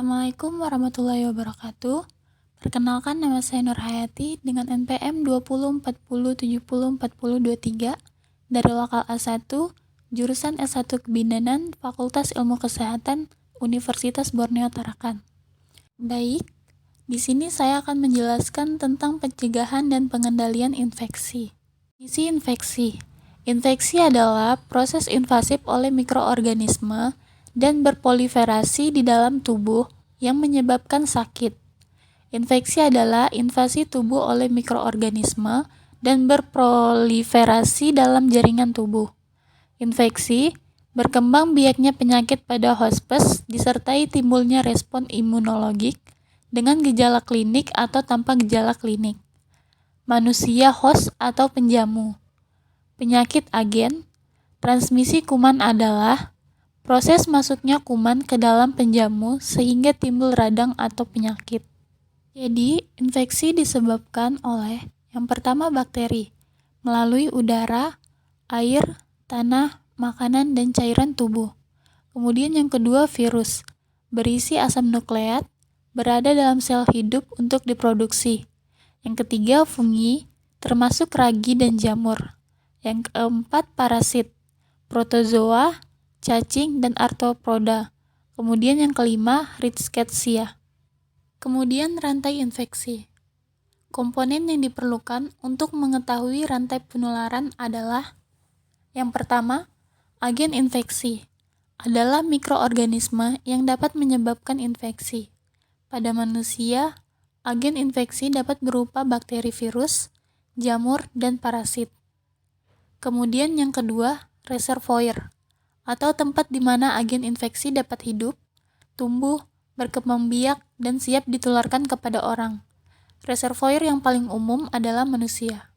Assalamualaikum warahmatullahi wabarakatuh. Perkenalkan, nama saya Nur Hayati dengan NPM 2040704023 dari lokal A1, jurusan S1 Kebidanan, Fakultas Ilmu Kesehatan, Universitas Borneo Tarakan. Baik, di sini saya akan menjelaskan tentang pencegahan dan pengendalian infeksi. Isi infeksi. Infeksi adalah proses invasif oleh mikroorganisme dan berproliferasi di dalam tubuh yang menyebabkan sakit. Infeksi adalah invasi tubuh oleh mikroorganisme dan berproliferasi dalam jaringan tubuh. Infeksi berkembang biaknya penyakit pada hospes disertai timbulnya respon imunologik dengan gejala klinik atau tanpa gejala klinik. Manusia host atau penjamu. Penyakit agen. Transmisi kuman adalah proses masuknya kuman ke dalam penjamu sehingga timbul radang atau penyakit. Jadi, infeksi disebabkan oleh yang pertama bakteri, melalui udara, air, tanah, makanan, dan cairan tubuh. Kemudian yang kedua virus, berisi asam nukleat, berada dalam sel hidup untuk diproduksi. Yang ketiga fungi, termasuk ragi dan jamur. Yang keempat parasit, protozoa, cacing, dan arthropoda. Kemudian yang kelima, Rickettsia. Kemudian rantai infeksi. Komponen yang diperlukan untuk mengetahui rantai penularan adalah yang pertama, agen infeksi. Adalah mikroorganisme yang dapat menyebabkan infeksi. Pada manusia, agen infeksi dapat berupa bakteri, virus, jamur, dan parasit. Kemudian yang kedua, reservoir, atau tempat di mana agen infeksi dapat hidup, tumbuh, berkembang biak, dan siap ditularkan kepada orang. Reservoir yang paling umum adalah manusia,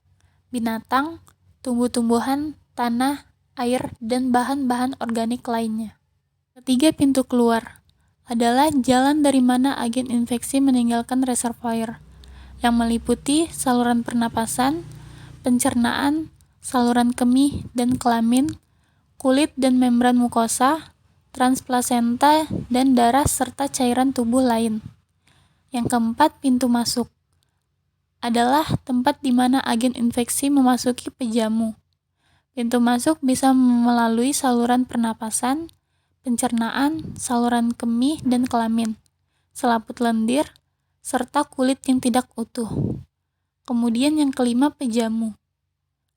binatang, tumbuh-tumbuhan, tanah, air, dan bahan-bahan organik lainnya. Ketiga, pintu keluar adalah jalan dari mana agen infeksi meninggalkan reservoir, yang meliputi saluran pernapasan, pencernaan, saluran kemih dan kelamin, kulit dan membran mukosa, transplasenta, dan darah serta cairan tubuh lain. Yang keempat, pintu masuk adalah tempat di mana agen infeksi memasuki penjamu. Pintu masuk bisa melalui saluran pernapasan, pencernaan, saluran kemih dan kelamin, selaput lendir, serta kulit yang tidak utuh. Kemudian yang kelima, penjamu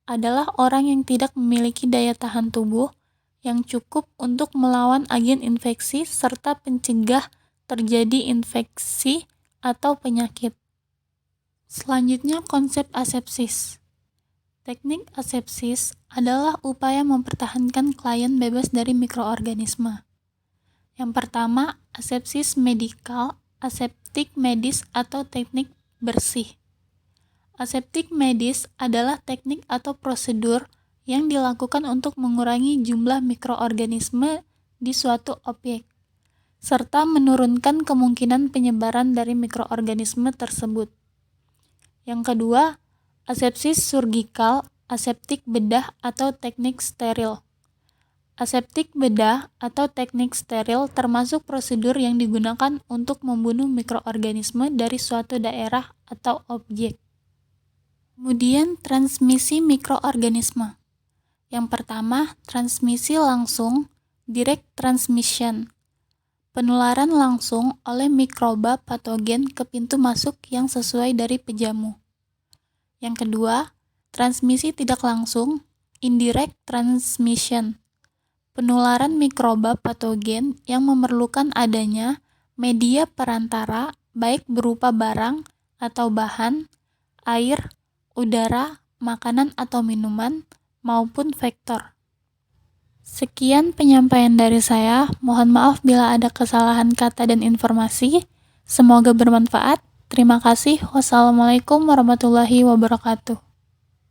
adalah orang yang tidak memiliki daya tahan tubuh yang cukup untuk melawan agen infeksi serta pencegah terjadi infeksi atau penyakit. Selanjutnya, konsep asepsis. Teknik asepsis adalah upaya mempertahankan klien bebas dari mikroorganisme. Yang pertama, asepsis medikal, aseptik medis atau teknik bersih. Aseptik medis adalah teknik atau prosedur yang dilakukan untuk mengurangi jumlah mikroorganisme di suatu objek, serta menurunkan kemungkinan penyebaran dari mikroorganisme tersebut. Yang kedua, asepsis surgikal, aseptik bedah atau teknik steril. Aseptik bedah atau teknik steril termasuk prosedur yang digunakan untuk membunuh mikroorganisme dari suatu daerah atau objek. Kemudian, transmisi mikroorganisme. Yang pertama, transmisi langsung, direct transmission. Penularan langsung oleh mikroba patogen ke pintu masuk yang sesuai dari penjamu. Yang kedua, transmisi tidak langsung, indirect transmission. Penularan mikroba patogen yang memerlukan adanya media perantara, baik berupa barang atau bahan, air, udara, makanan atau minuman, maupun vektor. Sekian penyampaian dari saya. Mohon maaf bila ada kesalahan kata dan informasi. Semoga bermanfaat. Terima kasih. Wassalamualaikum warahmatullahi wabarakatuh.